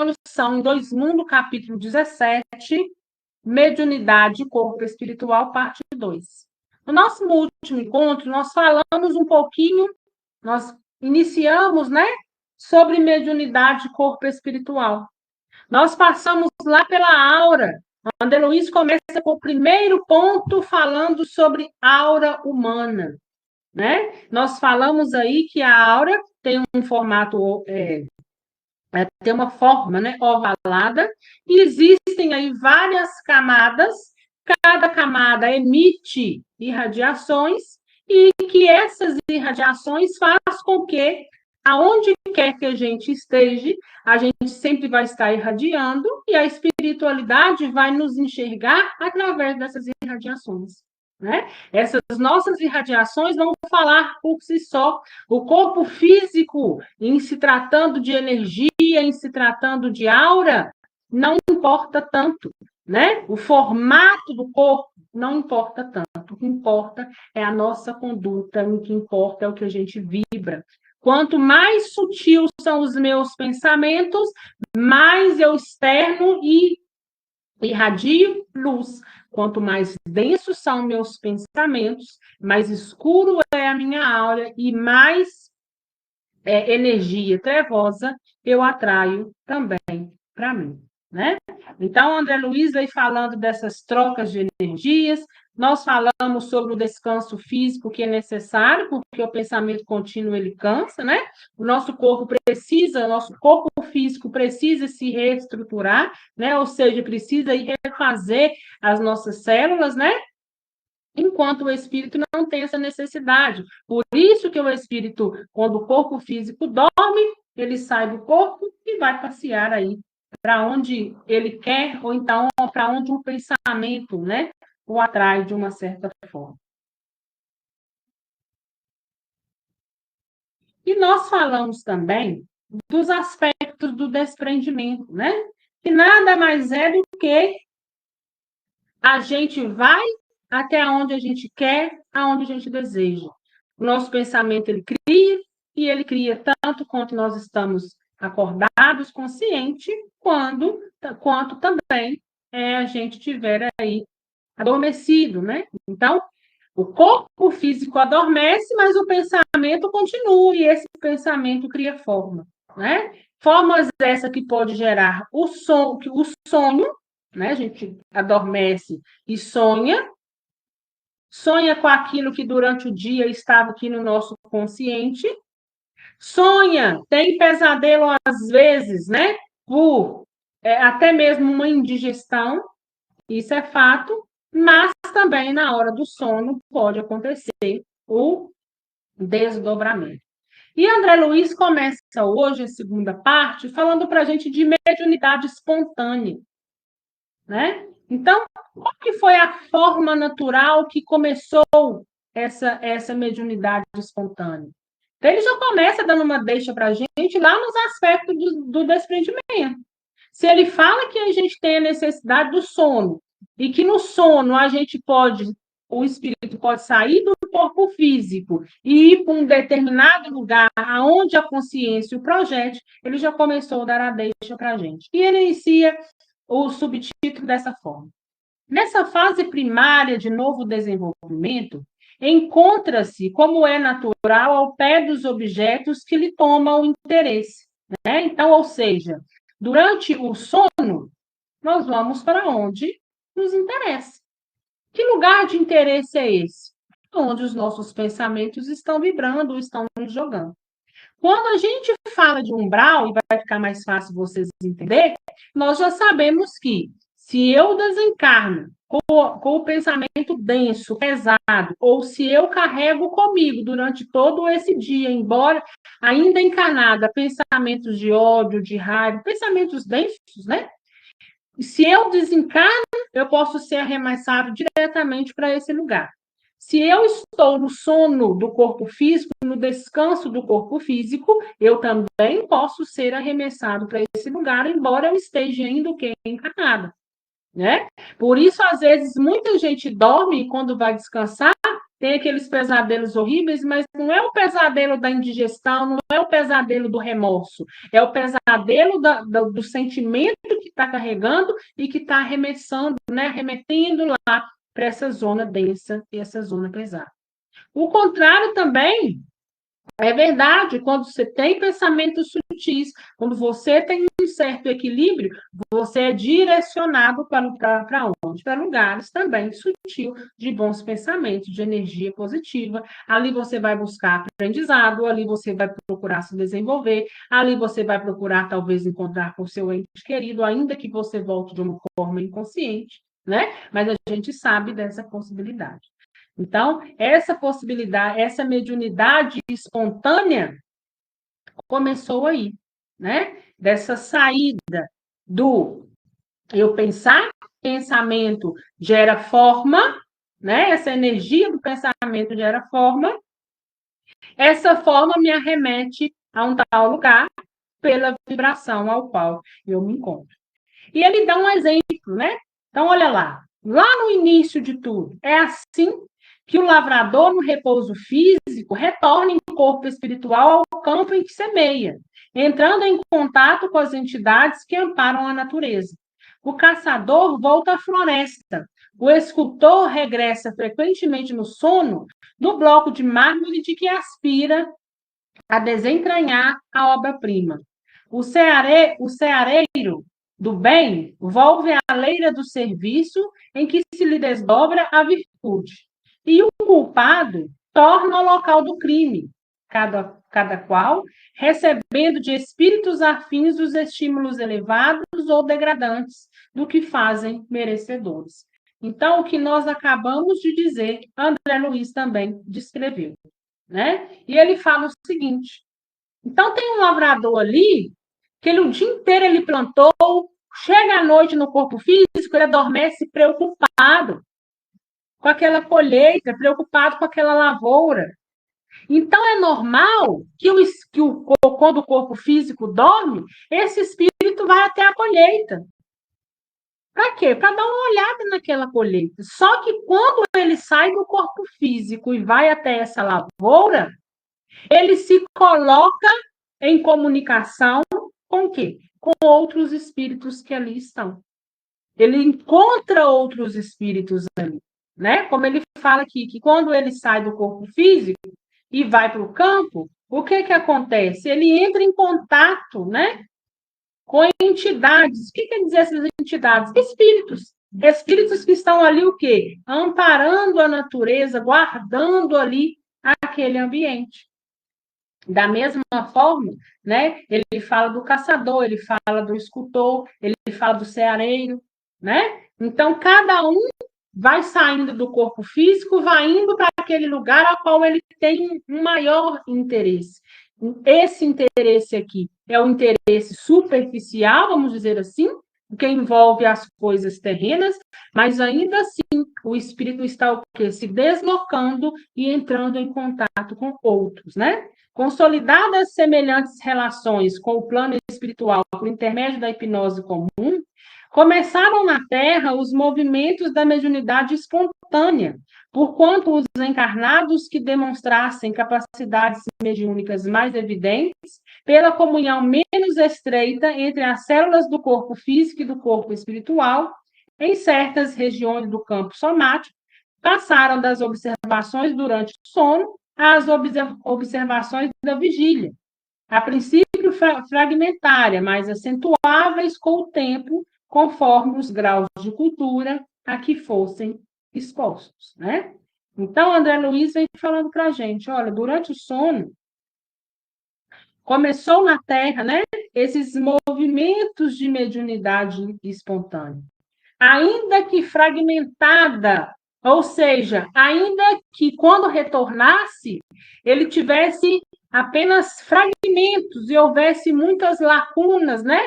Evolução em Dois Mundos, capítulo 17, Mediunidade e Corpo Espiritual, parte 2. No nosso último encontro, nós falamos um pouquinho, nós iniciamos, né, sobre mediunidade e corpo espiritual. Nós passamos lá pela aura. André Luiz começa com o primeiro ponto falando sobre aura humana, né? Nós falamos aí que a aura tem um formato, tem uma forma, né, ovalada, e existem aí várias camadas, cada camada emite irradiações, e que essas irradiações faz com que, aonde quer que a gente esteja, a gente sempre vai estar irradiando, e a espiritualidade vai nos enxergar através dessas irradiações, né? Essas nossas irradiações vão falar por si só. O corpo físico, em se tratando de energia, em se tratando de aura, não importa tanto, né? O formato do corpo não importa tanto. O que importa é a nossa conduta, o que importa é o que a gente vibra. Quanto mais sutil são os meus pensamentos, mais eu externo e irradio luz. Quanto mais densos são meus pensamentos, mais escuro é a minha aura e mais energia trevosa eu atraio também para mim, né? Então, André Luiz veio falando dessas trocas de energias, nós falamos sobre o descanso físico que é necessário, porque o pensamento contínuo ele cansa, né? O nosso corpo físico precisa se reestruturar, né? Ou seja, precisa ir refazer as nossas células, né? Enquanto o espírito não tem essa necessidade. Por isso que o espírito, quando o corpo físico dorme, ele sai do corpo e vai passear aí para onde ele quer, ou então para onde um pensamento, né, o atrai de uma certa forma. E nós falamos também dos aspectos do desprendimento, né? Que nada mais é do que a gente vai até onde a gente quer, aonde a gente deseja. O nosso pensamento, ele cria, e ele cria tanto quanto nós estamos acordados, conscientes, quanto também a gente tiver aí adormecido, né? Então, o corpo físico adormece, mas o pensamento continua, e esse pensamento cria forma, né? Formas essa que pode gerar o sonho, né? A gente adormece e sonha com aquilo que durante o dia estava aqui no nosso consciente, sonha, tem pesadelo às vezes, né? Por até mesmo uma indigestão, isso é fato, mas também na hora do sono pode acontecer o desdobramento. E André Luiz começa hoje a segunda parte falando para a gente de mediunidade espontânea, né? Então, qual que foi a forma natural que começou essa mediunidade espontânea? Então, ele já começa dando uma deixa para a gente lá nos aspectos do desprendimento. Se ele fala que a gente tem a necessidade do sono, e que no sono o espírito pode sair do corpo físico e ir para um determinado lugar aonde a consciência o projete, ele já começou a dar a deixa para a gente. E ele inicia o subtítulo dessa forma. Nessa fase primária de novo desenvolvimento, encontra-se, como é natural, ao pé dos objetos que lhe tomam o interesse, né? Então, ou seja, durante o sono, nós vamos para onde nos interessa. Que lugar de interesse é esse? Onde os nossos pensamentos estão vibrando, estão nos jogando. Quando a gente fala de umbral, e vai ficar mais fácil vocês entenderem, nós já sabemos que se eu desencarno com o pensamento denso, pesado, ou se eu carrego comigo durante todo esse dia, embora ainda encarnada, pensamentos de ódio, de raiva, pensamentos densos, né? Se eu desencarno, eu posso ser arremessado diretamente para esse lugar. Se eu estou no sono do corpo físico, no descanso do corpo físico, eu também posso ser arremessado para esse lugar, embora eu esteja ainda encarnada. né? Por isso, às vezes, muita gente dorme e quando vai descansar, tem aqueles pesadelos horríveis, mas não é o pesadelo da indigestão, não é o pesadelo do remorso, é o pesadelo do sentimento que está carregando e que está arremessando, né? Remetendo lá para essa zona densa e essa zona pesada. O contrário também é verdade, quando você tem pensamentos sutis, quando você tem um certo equilíbrio, você é direcionado para onde? Para lugares também sutil de bons pensamentos, de energia positiva. Ali você vai buscar aprendizado, ali você vai procurar se desenvolver, ali você vai procurar talvez encontrar com o seu ente querido, ainda que você volte de uma forma inconsciente, né? Mas a gente sabe dessa possibilidade. Então, essa possibilidade, essa mediunidade espontânea começou aí, né? Dessa saída do eu pensar, pensamento gera forma, né? Essa energia do pensamento gera forma. Essa forma me arremete a um tal lugar pela vibração ao qual eu me encontro. E ele dá um exemplo, né? Então, olha lá. Lá no início de tudo, é assim que o lavrador, no repouso físico, retorna em corpo espiritual ao campo em que semeia, entrando em contato com as entidades que amparam a natureza. O caçador volta à floresta. O escultor regressa frequentemente no sono no bloco de mármore de que aspira a desentranhar a obra-prima. O ceareiro do bem volve à leira do serviço em que se lhe desdobra a virtude. E o culpado torna ao local do crime, cada qual recebendo de espíritos afins os estímulos elevados ou degradantes do que fazem merecedores. Então, o que nós acabamos de dizer, André Luiz também descreveu, né? E ele fala o seguinte: então tem um lavrador ali que ele, o dia inteiro ele plantou, chega à noite no corpo físico, ele adormece preocupado com aquela colheita, preocupado com aquela lavoura. Então é normal quando o corpo físico dorme, esse espírito vai até a colheita. Para quê? Para dar uma olhada naquela colheita. Só que quando ele sai do corpo físico e vai até essa lavoura, ele se coloca em comunicação com o quê? Com outros espíritos que ali estão. Ele encontra outros espíritos ali, né? Como ele fala aqui, que quando ele sai do corpo físico e vai para o campo, o que que acontece? Ele entra em contato, né? Com entidades. O que quer dizer essas entidades? Espíritos. Espíritos que estão ali o quê? Amparando a natureza, guardando ali aquele ambiente. Da mesma forma, né, ele fala do caçador, ele fala do escultor, ele fala do ceareiro, né? Então, cada um vai saindo do corpo físico, vai indo para aquele lugar ao qual ele tem um maior interesse. Esse interesse aqui é o interesse superficial, vamos dizer assim, que envolve as coisas terrenas, mas ainda assim o espírito está o quê? Se deslocando e entrando em contato com outros, né? Consolidadas semelhantes relações com o plano espiritual por intermédio da hipnose comum, começaram na Terra os movimentos da mediunidade espontânea, porquanto os encarnados que demonstrassem capacidades mediúnicas mais evidentes, pela comunhão menos estreita entre as células do corpo físico e do corpo espiritual, em certas regiões do campo somático, passaram das observações durante o sono às observações da vigília, a princípio fragmentária, mas acentuáveis com o tempo, conforme os graus de cultura a que fossem expostos, né? Então, André Luiz vem falando para a gente, olha, durante o sono, começou na Terra, né, esses movimentos de mediunidade espontânea. Ainda que fragmentada, ou seja, ainda que quando retornasse, ele tivesse apenas fragmentos e houvesse muitas lacunas, né?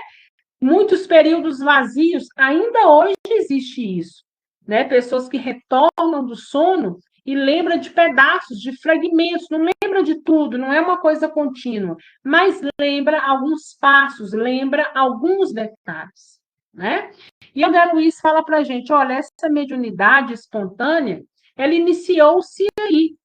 Muitos períodos vazios, ainda hoje existe isso, né? Pessoas que retornam do sono e lembram de pedaços, de fragmentos, não lembra de tudo, não é uma coisa contínua, mas lembra alguns passos, lembra alguns detalhes. né? E André Luiz fala para a gente, olha, essa mediunidade espontânea, ela iniciou-se aí.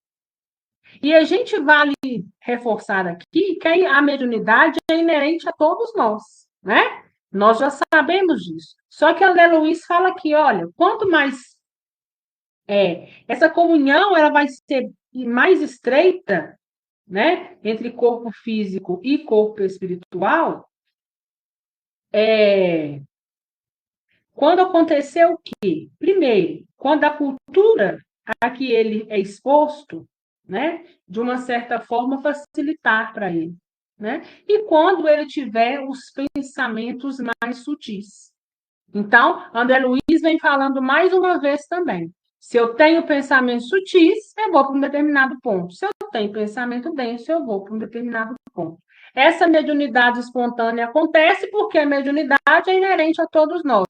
E a gente vale reforçar aqui que a mediunidade é inerente a todos nós, né? Nós já sabemos disso. Só que André Luiz fala aqui, olha, quanto mais essa comunhão ela vai ser mais estreita, né, entre corpo físico e corpo espiritual, quando aconteceu o quê? Primeiro, quando a cultura a que ele é exposto, né, de uma certa forma facilitar para ele, né? E quando ele tiver os pensamentos mais sutis. Então, André Luiz vem falando mais uma vez também. Se eu tenho pensamentos sutis, eu vou para um determinado ponto. Se eu tenho pensamento denso, eu vou para um determinado ponto. Essa mediunidade espontânea acontece porque a mediunidade é inerente a todos nós.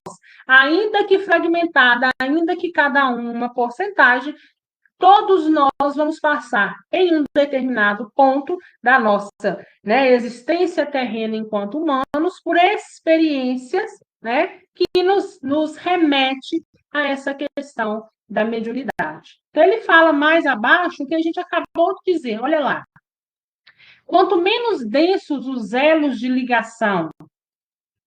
Ainda que fragmentada, ainda que cada um uma porcentagem, todos nós vamos passar em um determinado ponto da nossa, né, existência terrena enquanto humanos por experiências, né, que nos remete a essa questão da mediunidade. Então, ele fala mais abaixo o que a gente acabou de dizer, olha lá. Quanto menos densos os elos de ligação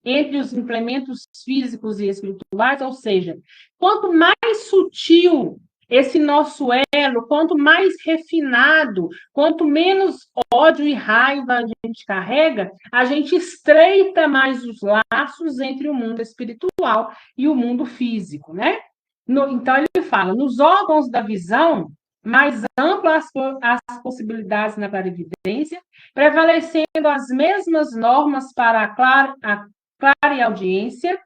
entre os implementos físicos e espirituais, ou seja, quanto mais sutil esse nosso elo, quanto mais refinado, quanto menos ódio e raiva a gente carrega, a gente estreita mais os laços entre o mundo espiritual e o mundo físico, né? Então, ele fala, nos órgãos da visão, mais amplas as possibilidades na clarividência, prevalecendo as mesmas normas para a clareaudiência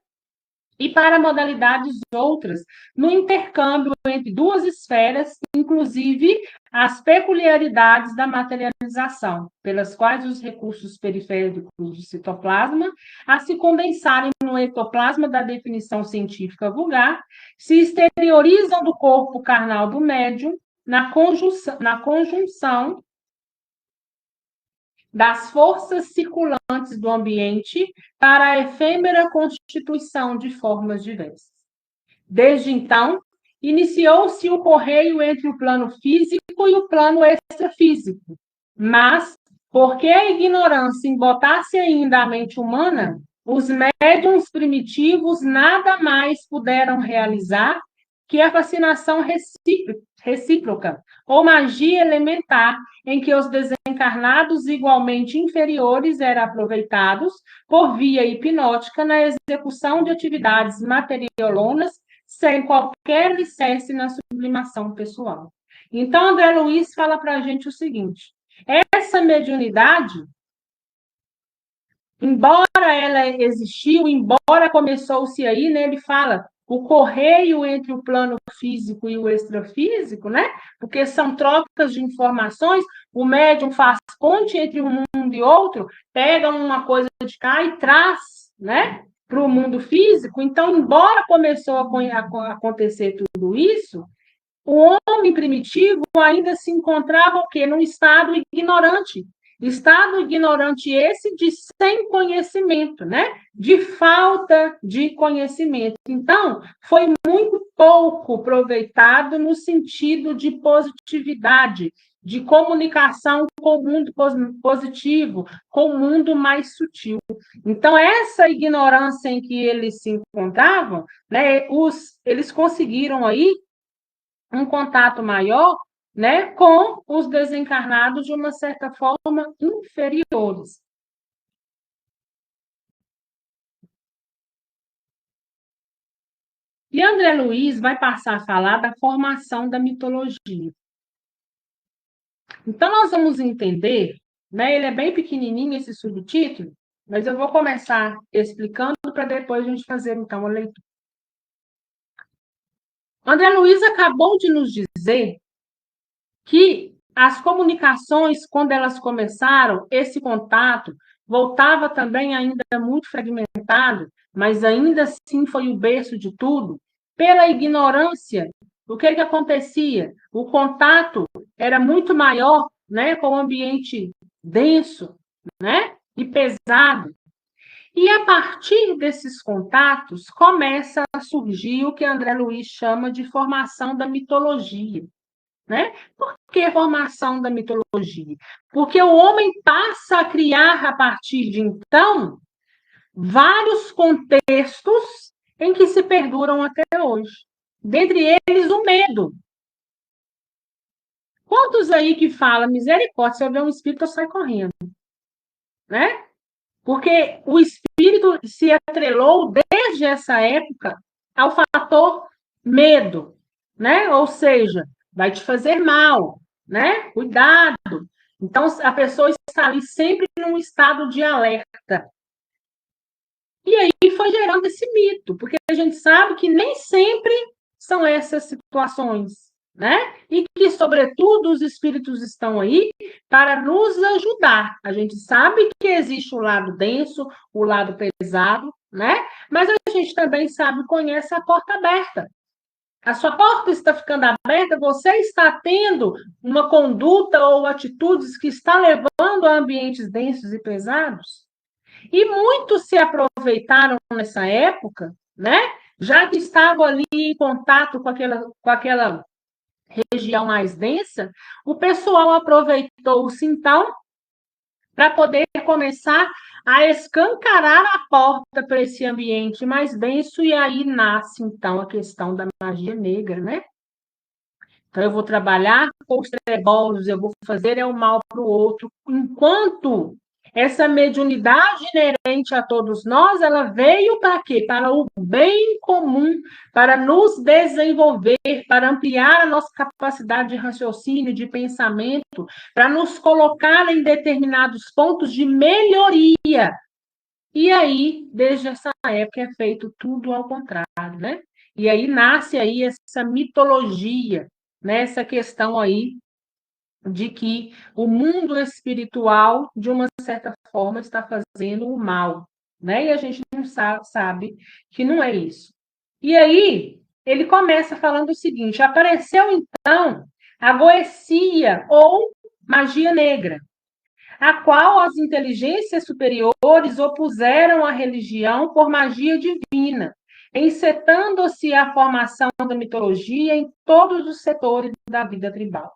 e para modalidades outras, no intercâmbio entre duas esferas, inclusive as peculiaridades da materialização, pelas quais os recursos periféricos do citoplasma, a se condensarem no ectoplasma da definição científica vulgar, se exteriorizam do corpo carnal do médium na conjunção das forças circulantes do ambiente para a efêmera constituição de formas diversas. Desde então, iniciou-se o correio entre o plano físico e o plano extrafísico, mas, porque a ignorância embotasse ainda a mente humana, os médiuns primitivos nada mais puderam realizar que a fascinação recíproca, ou magia elementar, em que os desencarnados igualmente inferiores eram aproveitados por via hipnótica na execução de atividades materiolonas sem qualquer alicerce na sublimação pessoal. Então, André Luiz fala para a gente o seguinte, essa mediunidade, embora ela existiu, embora começou-se aí, né, ele fala o correio entre o plano físico e o extrafísico, né? Porque são trocas de informações, o médium faz ponte entre um mundo e outro, pega uma coisa de cá e traz, né, para o mundo físico. Então, embora começou a acontecer tudo isso, o homem primitivo ainda se encontrava o quê? Num estado ignorante. Estado ignorante esse de sem conhecimento, né? De falta de conhecimento. Então, foi muito pouco aproveitado no sentido de positividade, de comunicação com o mundo positivo, com o mundo mais sutil. Então, essa ignorância em que eles se encontravam, né, eles conseguiram aí um contato maior, né, com os desencarnados de uma certa forma inferiores. E André Luiz vai passar a falar da formação da mitologia. Então, nós vamos entender, né, ele é bem pequenininho esse subtítulo, mas eu vou começar explicando para depois a gente fazer, então, a leitura. André Luiz acabou de nos dizer que as comunicações, quando elas começaram, esse contato voltava também ainda muito fragmentado, mas ainda assim foi o berço de tudo. Pela ignorância, o que acontecia? O contato era muito maior, né, com o ambiente denso, né, e pesado. E a partir desses contatos começa a surgir o que André Luiz chama de formação da mitologia, né? Por que formação da mitologia? Porque o homem passa a criar, a partir de então, vários contextos em que se perduram até hoje. Dentre eles, o medo. Quantos aí que falam, misericórdia, se eu ver um espírito, eu saio correndo, né? Porque o espírito se atrelou desde essa época ao fator medo, né? Ou seja, vai te fazer mal, né? Cuidado. Então, a pessoa está ali sempre num estado de alerta. E aí foi gerando esse mito, porque a gente sabe que nem sempre são essas situações, né? E que, sobretudo, os espíritos estão aí para nos ajudar. A gente sabe que existe o lado denso, o lado pesado, né? Mas a gente também sabe, conhece a porta aberta. A sua porta está ficando aberta, você está tendo uma conduta ou atitudes que está levando a ambientes densos e pesados. E muitos se aproveitaram nessa época, né? Já que estavam ali em contato com aquela região mais densa, o pessoal aproveitou-se então para poder começar a escancarar a porta para esse ambiente mais denso, e aí nasce então a questão da magia negra, né? Então, eu vou trabalhar com os trevosos, eu vou fazer o mal para o outro, enquanto essa mediunidade inerente a todos nós, ela veio para quê? Para o bem comum, para nos desenvolver, para ampliar a nossa capacidade de raciocínio, de pensamento, para nos colocar em determinados pontos de melhoria. E aí, desde essa época, é feito tudo ao contrário, né? E aí nasce aí essa mitologia, nessa questão aí de que o mundo espiritual, de uma certa forma, está fazendo o mal, né? E a gente não sabe que não é isso. E aí, ele começa falando o seguinte: apareceu então a goecia ou magia negra, a qual as inteligências superiores opuseram à religião por magia divina, encetando-se a formação da mitologia em todos os setores da vida tribal.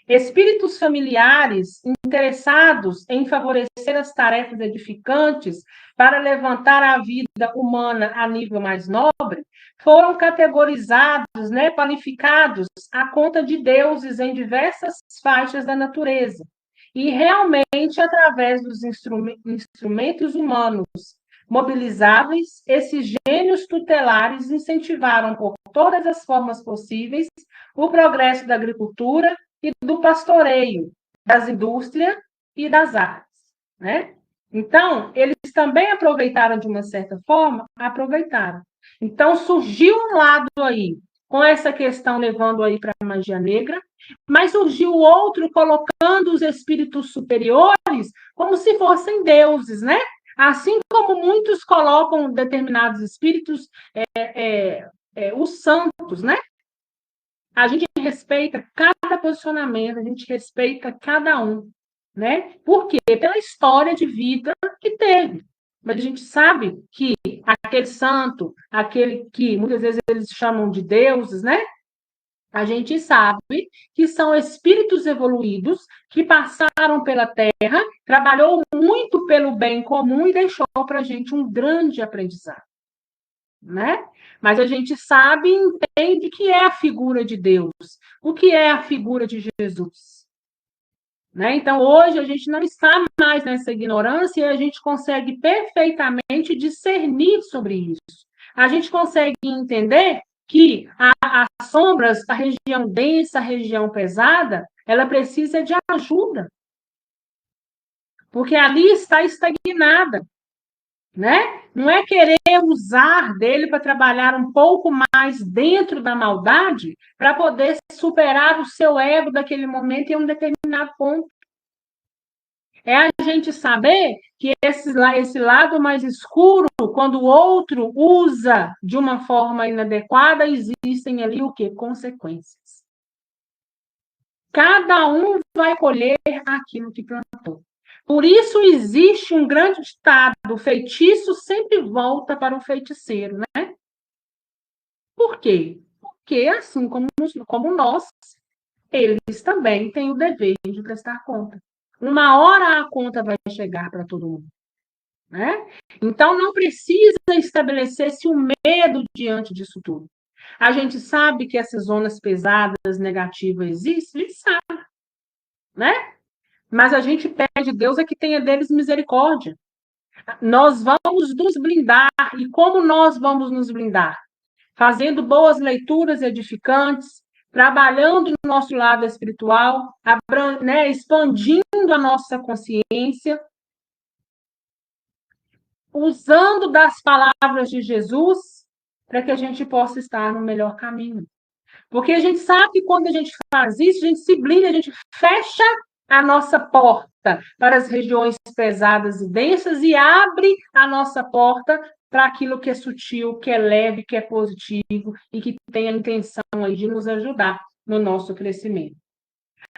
Espíritos familiares interessados em favorecer as tarefas edificantes para levantar a vida humana a nível mais nobre foram categorizados, né, qualificados à conta de deuses em diversas faixas da natureza. E realmente, através dos instrumentos humanos mobilizáveis, esses gênios tutelares incentivaram por todas as formas possíveis o progresso da agricultura e do pastoreio, das indústrias e das artes, né? Então, eles também aproveitaram de uma certa forma, aproveitaram. Então, surgiu um lado aí, com essa questão levando aí para a magia negra, mas surgiu outro colocando os espíritos superiores como se fossem deuses, né? Assim como muitos colocam determinados espíritos, os santos, né? A gente respeita cada posicionamento, a gente respeita cada um, né? Por quê? Pela história de vida que teve. Mas a gente sabe que aquele santo, aquele que muitas vezes eles chamam de deuses, né? A gente sabe que são espíritos evoluídos que passaram pela Terra, trabalhou muito pelo bem comum e deixou para a gente um grande aprendizado, né? Mas a gente sabe e entende que é a figura de Deus, o que é a figura de Jesus, né? Então, hoje a gente não está mais nessa ignorância e a gente consegue perfeitamente discernir sobre isso. A gente consegue entender que as sombras, a região densa, a região pesada, ela precisa de ajuda, porque ali está estagnada, né? Não é querer usar dele para trabalhar um pouco mais dentro da maldade para poder superar o seu ego daquele momento em um determinado ponto. É a gente saber que esse lado mais escuro, quando o outro usa de uma forma inadequada, existem ali o quê? Consequências. Cada um vai colher aquilo que plantou. Por isso existe um grande ditado: o feitiço sempre volta para o feiticeiro, né? Por quê? Porque, assim como nós, eles também têm o dever de prestar conta. Uma hora a conta vai chegar para todo mundo, né? Então, não precisa estabelecer-se o medo diante disso tudo. A gente sabe que essas zonas pesadas, negativas existem, a gente sabe, né? Mas a gente pede a Deus é que tenha deles misericórdia. Nós vamos nos blindar. E como nós vamos nos blindar? Fazendo boas leituras edificantes, trabalhando no nosso lado espiritual, né, expandindo a nossa consciência, usando das palavras de Jesus para que a gente possa estar no melhor caminho. Porque a gente sabe que quando a gente faz isso, a gente se blinda, a gente fecha a nossa porta para as regiões pesadas e densas e abre a nossa porta para aquilo que é sutil, que é leve, que é positivo e que tem a intenção aí de nos ajudar no nosso crescimento.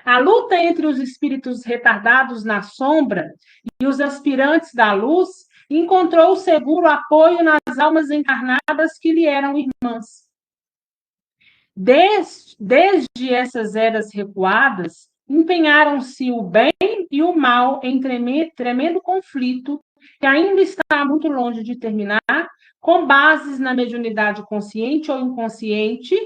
A luta entre os espíritos retardados na sombra e os aspirantes da luz encontrou seguro apoio nas almas encarnadas que lhe eram irmãs. Desde essas eras recuadas, empenharam-se o bem e o mal em tremendo conflito que ainda está muito longe de terminar, com bases na mediunidade consciente ou inconsciente,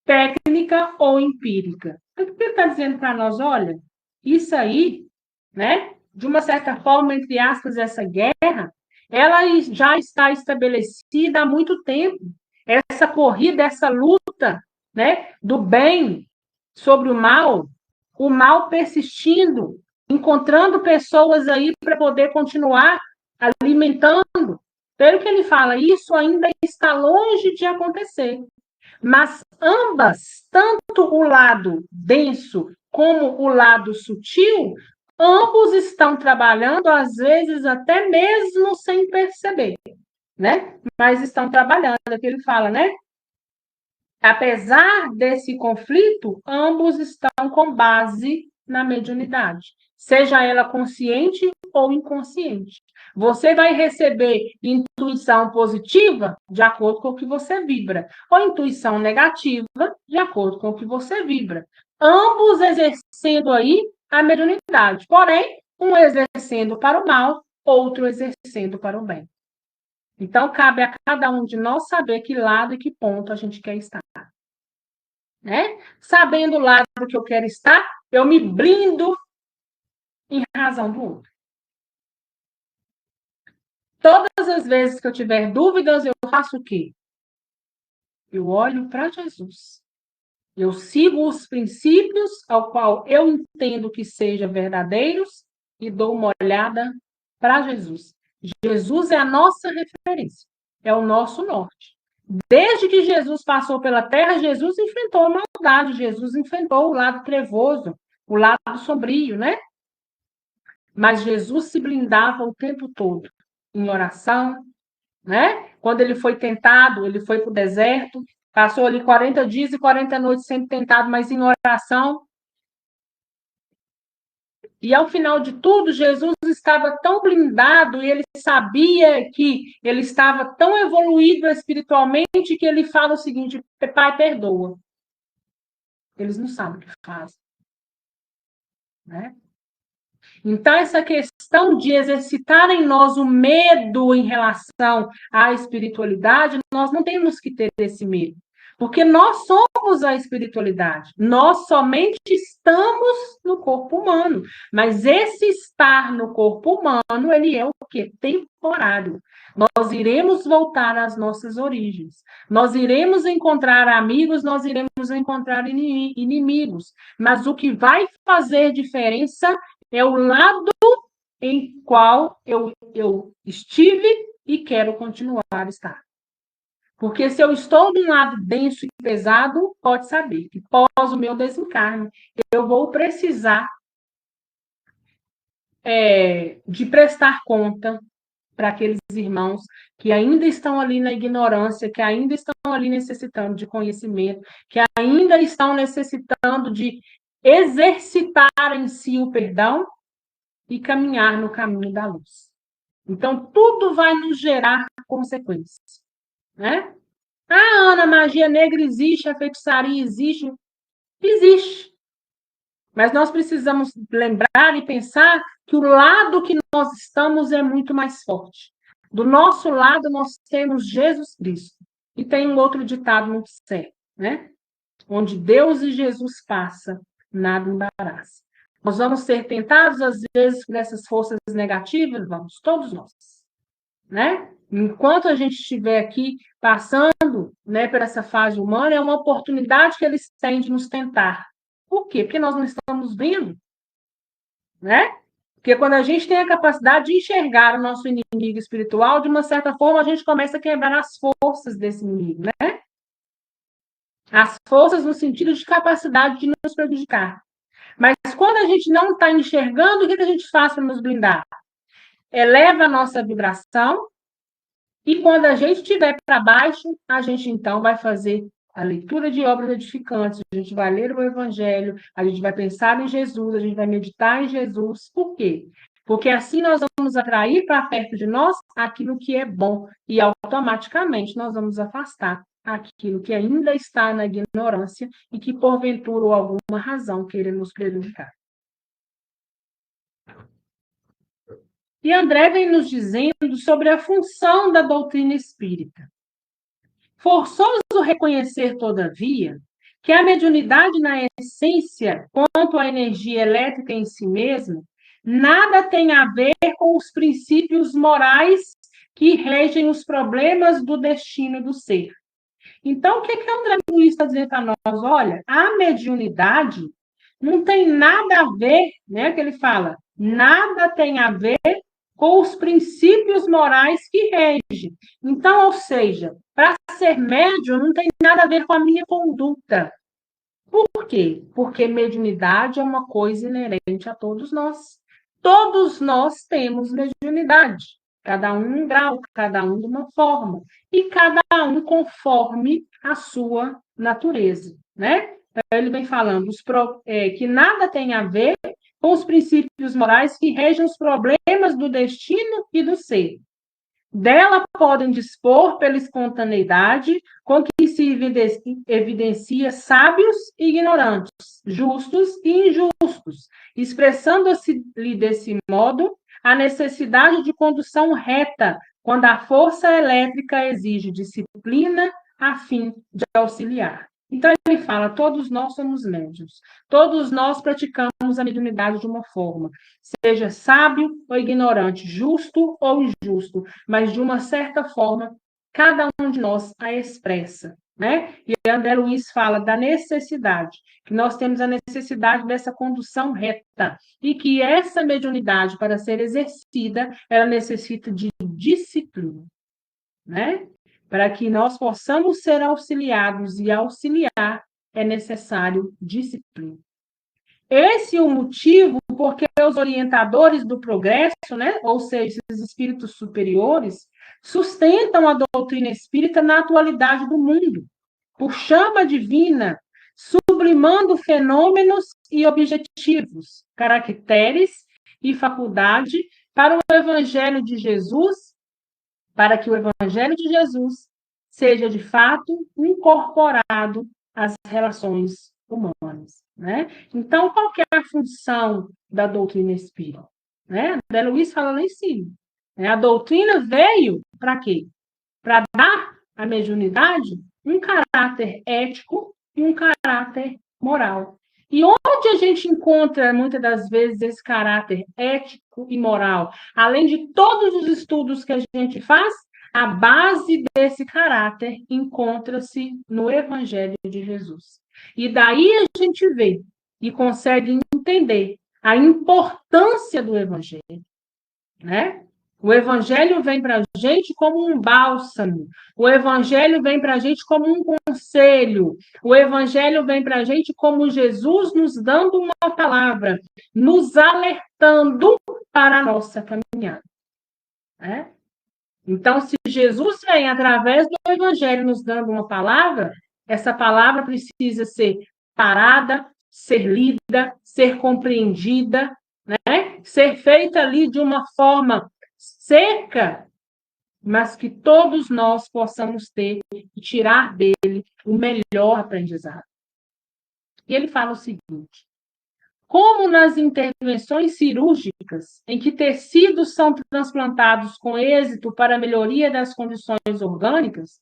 técnica ou empírica. Então, o que ele está dizendo para nós? Olha, isso aí, né, de uma certa forma, entre aspas, essa guerra, ela já está estabelecida há muito tempo. Essa corrida, essa luta, né, do bem sobre o mal persistindo, encontrando pessoas aí para poder continuar alimentando. Pelo que ele fala, isso ainda está longe de acontecer. Mas ambas, tanto o lado denso como o lado sutil, ambos estão trabalhando, às vezes até mesmo sem perceber, né? Mas estão trabalhando, é o que ele fala, né? Apesar desse conflito, ambos estão com base na mediunidade, seja ela consciente ou inconsciente. Você vai receber intuição positiva de acordo com o que você vibra, ou intuição negativa de acordo com o que você vibra. Ambos exercendo aí a mediunidade, porém, um exercendo para o mal, outro exercendo para o bem. Então, cabe a cada um de nós saber que lado e que ponto a gente quer estar. Né? Sabendo o lado que eu quero estar, eu me blindo em razão do outro. Todas as vezes que eu tiver dúvidas, eu faço o quê? Eu olho para Jesus. Eu sigo os princípios ao qual eu entendo que sejam verdadeiros e dou uma olhada para Jesus. Jesus é a nossa referência, é o nosso norte. Desde que Jesus passou pela terra, Jesus enfrentou a maldade, Jesus enfrentou o lado trevoso, o lado sombrio, né? Mas Jesus se blindava o tempo todo em oração, né? Quando ele foi tentado, ele foi para o deserto, passou ali 40 dias e 40 noites sendo tentado, mas em oração. E ao final de tudo, Jesus estava tão blindado e ele sabia que ele estava tão evoluído espiritualmente que ele fala o seguinte: Pai, perdoa. Eles não sabem o que fazem, né? Então, essa questão de exercitar em nós o medo em relação à espiritualidade, nós não temos que ter esse medo. Porque nós somos a espiritualidade. Nós somente estamos no corpo humano. Mas esse estar no corpo humano, ele é o quê? Temporário. Nós iremos voltar às nossas origens. Nós iremos encontrar amigos, nós iremos encontrar inimigos. Mas o que vai fazer diferença é o lado em qual eu estive e quero continuar a estar. Porque se eu estou de um lado denso e pesado, pode saber que pós o meu desencarne, eu vou precisar de prestar conta para aqueles irmãos que ainda estão ali na ignorância, que ainda estão ali necessitando de conhecimento, que ainda estão necessitando de exercitar em si o perdão, e caminhar no caminho da luz. Então, tudo vai nos gerar consequências, né? Ah, Ana, a magia negra existe, a feitiçaria existe. Existe. Mas nós precisamos lembrar e pensar que o lado que nós estamos é muito mais forte. Do nosso lado, nós temos Jesus Cristo. E tem um outro ditado muito sério, né? Onde Deus e Jesus passa, nada embaraça. Nós vamos ser tentados, às vezes, por essas forças negativas? Vamos, todos nós, né? Enquanto a gente estiver aqui passando, né, por essa fase humana, é uma oportunidade que eles têm de nos tentar. Por quê? Porque nós não estamos vendo, né? Porque quando a gente tem a capacidade de enxergar o nosso inimigo espiritual, de uma certa forma, a gente começa a quebrar as forças desse inimigo, né? As forças no sentido de capacidade de nos prejudicar. Mas quando a gente não está enxergando, o que a gente faz para nos blindar? Eleva a nossa vibração, e quando a gente estiver para baixo, a gente então vai fazer a leitura de obras edificantes, a gente vai ler o Evangelho, a gente vai pensar em Jesus, a gente vai meditar em Jesus. Por quê? Porque assim nós vamos atrair para perto de nós aquilo que é bom e automaticamente nós vamos afastar aquilo que ainda está na ignorância e que porventura ou alguma razão queira nos prejudicar. E André vem nos dizendo sobre a função da doutrina espírita. Forçoso reconhecer, todavia, que a mediunidade na essência, quanto à energia elétrica em si mesma, nada tem a ver com os princípios morais que regem os problemas do destino do ser. Então, o que André Luiz está dizendo para nós? Olha, a mediunidade não tem nada a ver, né, que ele fala, nada tem a ver com os princípios morais que regem. Então, ou seja, para ser médium não tem nada a ver com a minha conduta. Por quê? Porque mediunidade é uma coisa inerente a todos nós. Todos nós temos mediunidade. Cada um em um grau, cada um de uma forma. E cada um conforme a sua natureza, né? Então, ele vem falando que nada tem a ver com os princípios morais que regem os problemas do destino e do ser. Dela podem dispor pela espontaneidade com que se evidencia sábios e ignorantes, justos e injustos, expressando-se-lhe desse modo a necessidade de condução reta, quando a força elétrica exige disciplina a fim de auxiliar. Então, ele fala, todos nós somos médiuns, todos nós praticamos a mediunidade de uma forma, seja sábio ou ignorante, justo ou injusto, mas de uma certa forma, cada um de nós a expressa, né? E André Luiz fala da necessidade, que nós temos a necessidade dessa condução reta, e que essa mediunidade, para ser exercida, ela necessita de disciplina, né? Para que nós possamos ser auxiliados e auxiliar, é necessário disciplina. Esse é o motivo porque os orientadores do progresso, né, ou seja, esses espíritos superiores, sustentam a doutrina espírita na atualidade do mundo, por chama divina, sublimando fenômenos e objetivos, caracteres e faculdade para o Evangelho de Jesus, para que o Evangelho de Jesus seja, de fato, incorporado às relações humanas, né? Então, qual que é a função da doutrina espírita? Né? André Luiz fala lá em cima. Né? A doutrina veio para quê? Para dar à mediunidade um caráter ético e um caráter moral. E onde a gente encontra, muitas das vezes, esse caráter ético e moral? Além de todos os estudos que a gente faz, a base desse caráter encontra-se no Evangelho de Jesus. E daí a gente vê e consegue entender a importância do Evangelho, né? O Evangelho vem para a gente como um bálsamo, o Evangelho vem para a gente como um conselho, o Evangelho vem para a gente como Jesus nos dando uma palavra, nos alertando para a nossa caminhada, né? Então, se Jesus vem através do Evangelho nos dando uma palavra, essa palavra precisa ser parada, ser lida, ser compreendida, né? Ser feita ali de uma forma seca, mas que todos nós possamos ter e tirar dele o melhor aprendizado. E ele fala o seguinte: como nas intervenções cirúrgicas, em que tecidos são transplantados com êxito para a melhoria das condições orgânicas,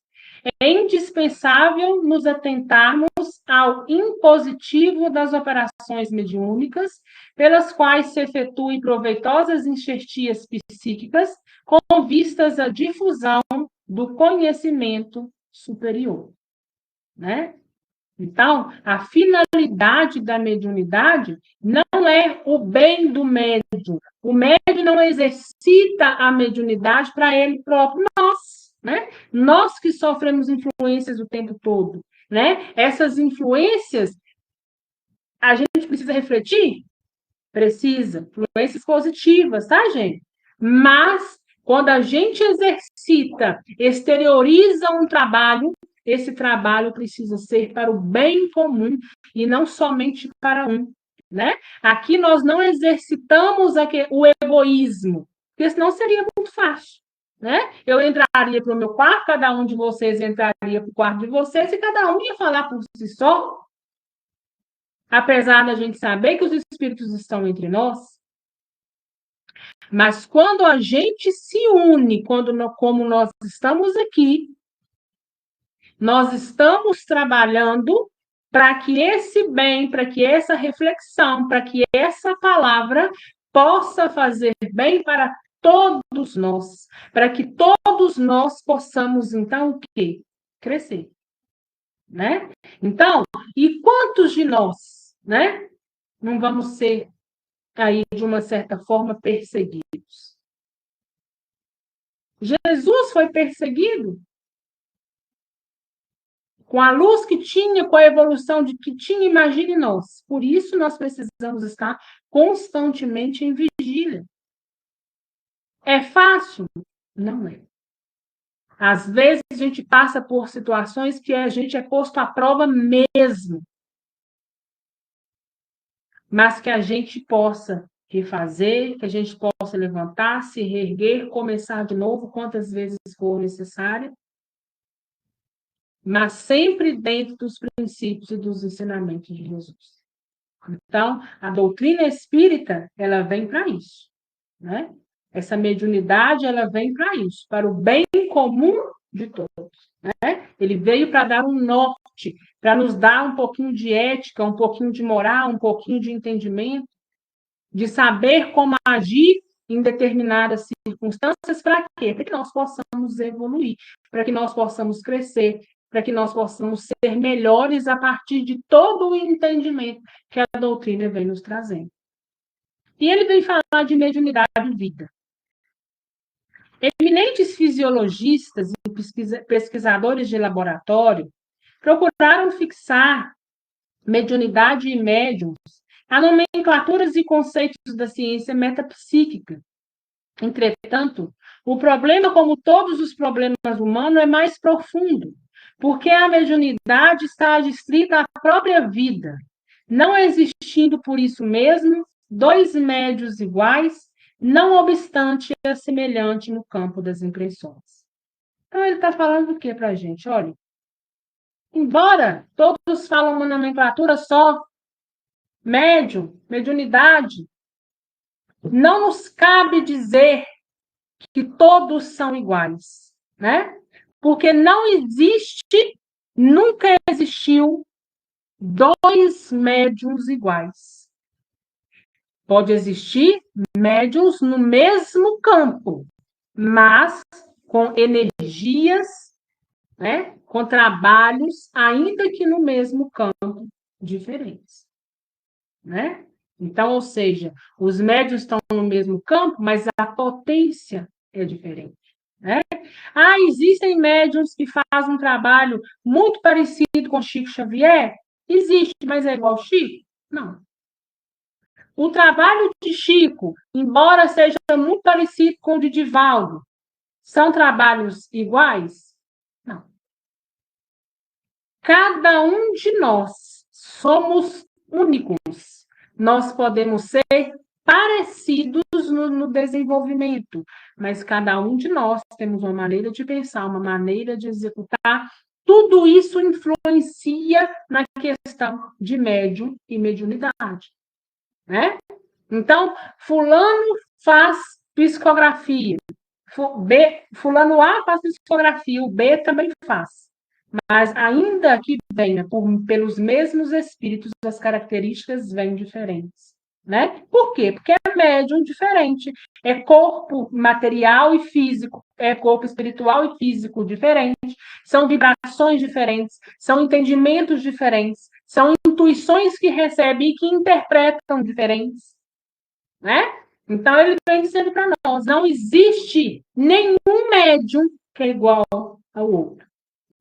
é indispensável nos atentarmos ao impositivo das operações mediúnicas, pelas quais se efetuem proveitosas enxertias psíquicas com vistas à difusão do conhecimento superior, né? Então, a finalidade da mediunidade não é o bem do médium. O médium não exercita a mediunidade para ele próprio, nós, né? Nós que sofremos influências o tempo todo, né? Essas influências, a gente precisa refletir? Precisa. Influências positivas, tá, gente? Mas, quando a gente exercita, exterioriza um trabalho, esse trabalho precisa ser para o bem comum e não somente para um, né? Aqui nós não exercitamos o egoísmo, porque senão seria muito fácil, né? Eu entraria para o meu quarto, cada um de vocês entraria para o quarto de vocês e cada um ia falar por si só, apesar da gente saber que os espíritos estão entre nós. Mas quando a gente se une, como nós estamos aqui, nós estamos trabalhando para que esse bem, para que essa reflexão, para que essa palavra possa fazer bem para todos nós, para que todos nós possamos, então, o quê? Crescer, né? Então, e quantos de nós, né, não vamos ser aí, de uma certa forma, perseguidos? Jesus foi perseguido com a luz que tinha, com a evolução que tinha, imagine nós. Por isso, nós precisamos estar constantemente em vigília. É fácil? Não é. Às vezes, a gente passa por situações que a gente é posto à prova mesmo. Mas que a gente possa refazer, que a gente possa levantar, se reerguer, começar de novo, quantas vezes for necessário, mas sempre dentro dos princípios e dos ensinamentos de Jesus. Então, a doutrina espírita, ela vem para isso, né? Essa mediunidade, ela vem para isso, para o bem comum de todos, né? Ele veio para dar um norte, para nos dar um pouquinho de ética, um pouquinho de moral, um pouquinho de entendimento, de saber como agir em determinadas circunstâncias, para quê? Para que nós possamos evoluir, para que nós possamos crescer, para que nós possamos ser melhores a partir de todo o entendimento que a doutrina vem nos trazendo. E ele vem falar de mediunidade e vida. Eminentes fisiologistas e pesquisadores de laboratório procuraram fixar mediunidade e médiums a nomenclaturas e conceitos da ciência metapsíquica. Entretanto, o problema, como todos os problemas humanos, é mais profundo, porque a mediunidade está adstrita à própria vida, não existindo por isso mesmo dois médios iguais, não obstante é semelhante no campo das impressões. Então, ele está falando o que para a gente? Olha, embora todos falam uma nomenclatura só, médium, mediunidade, não nos cabe dizer que todos são iguais, né? Porque não existe, nunca existiu dois médiums iguais. Pode existir médiums no mesmo campo, mas com energias, né? Com trabalhos, ainda que no mesmo campo, diferentes, né? Então, ou seja, os médios estão no mesmo campo, mas a potência é diferente, né? Existem médiums que fazem um trabalho muito parecido com Chico Xavier? Existe, mas é igual ao Chico? Não. O trabalho de Chico, embora seja muito parecido com o de Divaldo, são trabalhos iguais? Não. Cada um de nós somos únicos. Nós podemos ser parecidos no desenvolvimento, mas cada um de nós temos uma maneira de pensar, uma maneira de executar. Tudo isso influencia na questão de médium e mediunidade, né? Então, fulano faz psicografia, fulano A faz psicografia, o B também faz. Mas ainda que venha pelos mesmos espíritos, as características vêm diferentes. Né? Por quê? Porque é médium diferente. É corpo material e físico, é corpo espiritual e físico diferente. São vibrações diferentes, são entendimentos diferentes, são intuições que recebem e que interpretam diferentes. Né? Então, ele vem dizendo para nós, não existe nenhum médium que é igual ao outro.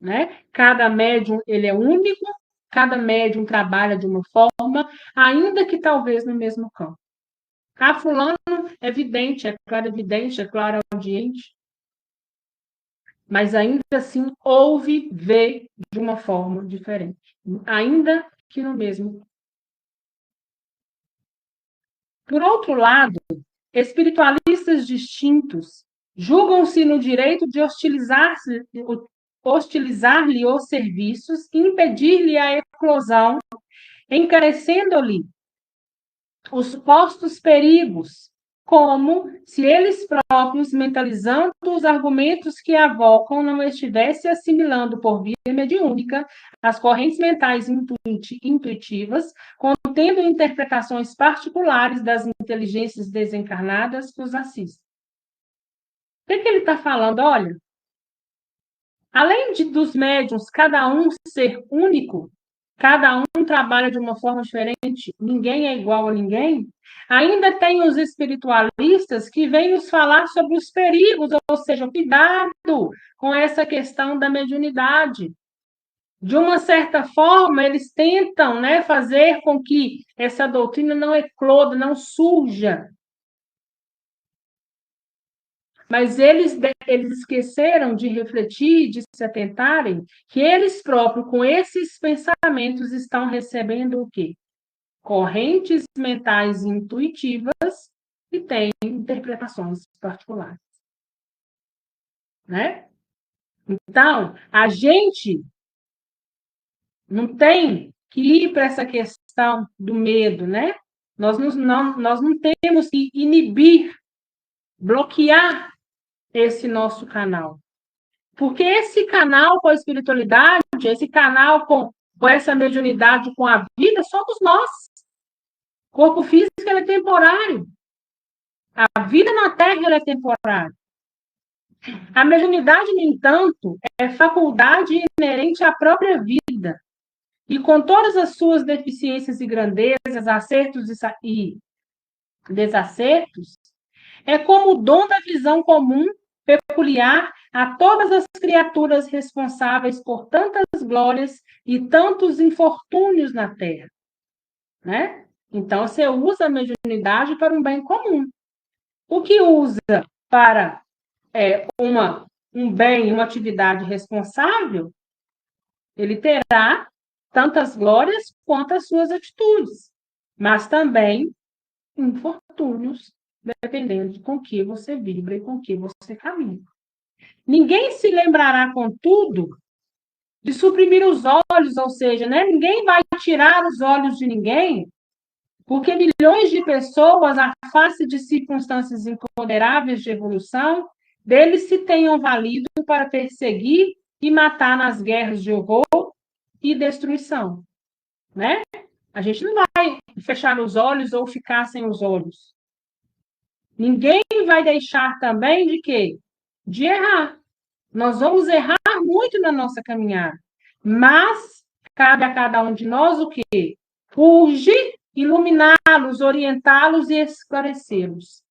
Né? Cada médium ele é único, cada médium trabalha de uma forma, ainda que talvez no mesmo campo. Fulano é vidente, é clarividente, é clareaudiente, mas ainda assim ouve, vê de uma forma diferente, ainda que no mesmo. Por outro lado, espiritualistas distintos julgam-se no direito de hostilizar-lhe os serviços, impedir-lhe a eclosão, encarecendo-lhe os supostos perigos, como se eles próprios, mentalizando os argumentos que avocam, não estivessem assimilando por via mediúnica as correntes mentais intuitivas, contendo interpretações particulares das inteligências desencarnadas que os assistem. O que ele está falando? Olha, além dos médiuns, cada um ser único, cada um trabalha de uma forma diferente, ninguém é igual a ninguém, ainda tem os espiritualistas que vêm nos falar sobre os perigos, ou seja, cuidado com essa questão da mediunidade. De uma certa forma, eles tentam, né, fazer com que essa doutrina não ecloda, não surja. Mas eles esqueceram de refletir, de se atentarem, que eles próprios, com esses pensamentos, estão recebendo o quê? Correntes mentais intuitivas e têm interpretações particulares. Né? Então, a gente não tem que ir para essa questão do medo, né? Nós não temos que inibir, bloquear esse nosso canal. Porque esse canal com a espiritualidade, esse canal com essa mediunidade, com a vida, somos nós. O corpo físico é temporário. A vida na Terra é temporária. A mediunidade, no entanto, é faculdade inerente à própria vida. E com todas as suas deficiências e grandezas, acertos e desacertos, é como o dom da visão comum peculiar a todas as criaturas responsáveis por tantas glórias e tantos infortúnios na Terra. Né? Então, você usa a mediunidade para um bem comum. O que usa para um bem, uma atividade responsável, ele terá tantas glórias quanto as suas atitudes, mas também infortúnios, dependendo de com que você vibra e com que você caminha. Ninguém se lembrará, contudo, de suprimir os olhos, ou seja, né? Ninguém vai tirar os olhos de ninguém, porque milhões de pessoas, à face de circunstâncias imponderáveis de evolução, deles se tenham valido para perseguir e matar nas guerras de horror e destruição. Né? A gente não vai fechar os olhos ou ficar sem os olhos. Ninguém vai deixar também de quê? De errar. Nós vamos errar muito na nossa caminhada, mas cabe a cada um de nós o quê? Urgir, iluminá-los, orientá-los e esclarecê-los.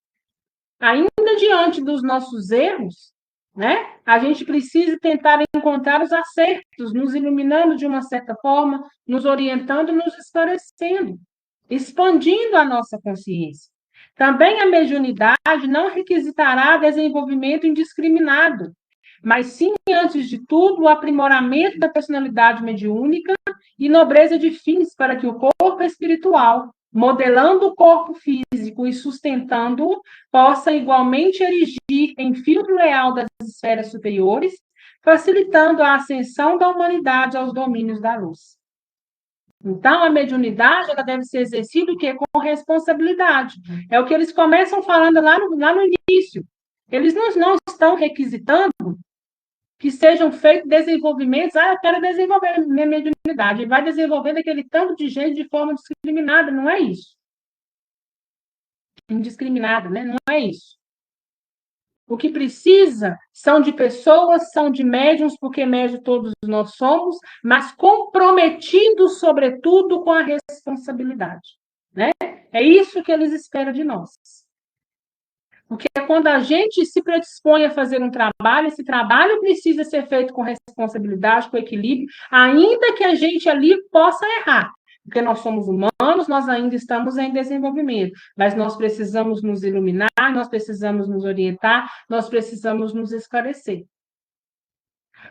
Ainda diante dos nossos erros, né, a gente precisa tentar encontrar os acertos, nos iluminando de uma certa forma, nos orientando, nos esclarecendo, expandindo a nossa consciência. Também a mediunidade não requisitará desenvolvimento indiscriminado, mas sim, antes de tudo, o aprimoramento da personalidade mediúnica e nobreza de fins para que o corpo espiritual modelando o corpo físico e sustentando-o, possa igualmente erigir em filtro leal das esferas superiores, facilitando a ascensão da humanidade aos domínios da luz. Então, a mediunidade ela deve ser exercida o quê? Com responsabilidade. É o que eles começam falando lá no início. Eles não estão requisitando que sejam feitos desenvolvimentos. Eu quero desenvolver minha mediunidade. E vai desenvolvendo aquele tanto de gente de forma discriminada. Não é isso. Indiscriminada, né? Não é isso. O que precisa são de pessoas, são de médiuns, porque médium todos nós somos, mas comprometidos, sobretudo, com a responsabilidade. Né? É isso que eles esperam de nós. Porque quando a gente se predispõe a fazer um trabalho, esse trabalho precisa ser feito com responsabilidade, com equilíbrio, ainda que a gente ali possa errar. Porque nós somos humanos, nós ainda estamos em desenvolvimento, mas nós precisamos nos iluminar, nós precisamos nos orientar, nós precisamos nos esclarecer.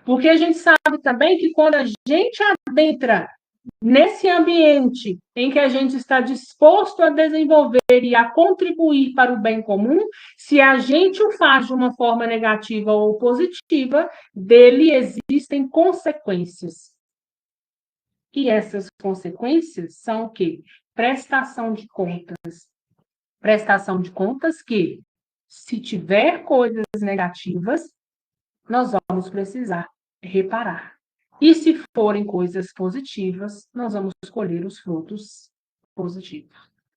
Porque a gente sabe também que quando a gente adentra nesse ambiente em que a gente está disposto a desenvolver e a contribuir para o bem comum, se a gente o faz de uma forma negativa ou positiva, dele existem consequências. E essas consequências são o quê? Prestação de contas. Prestação de contas que, se tiver coisas negativas, nós vamos precisar reparar. E se forem coisas positivas, nós vamos colher os frutos positivos.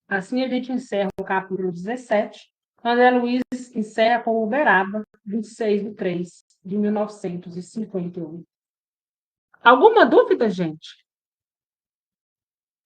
Assim a gente encerra o capítulo 17. André Luiz encerra com Uberaba, 26/3/1951. Alguma dúvida, gente?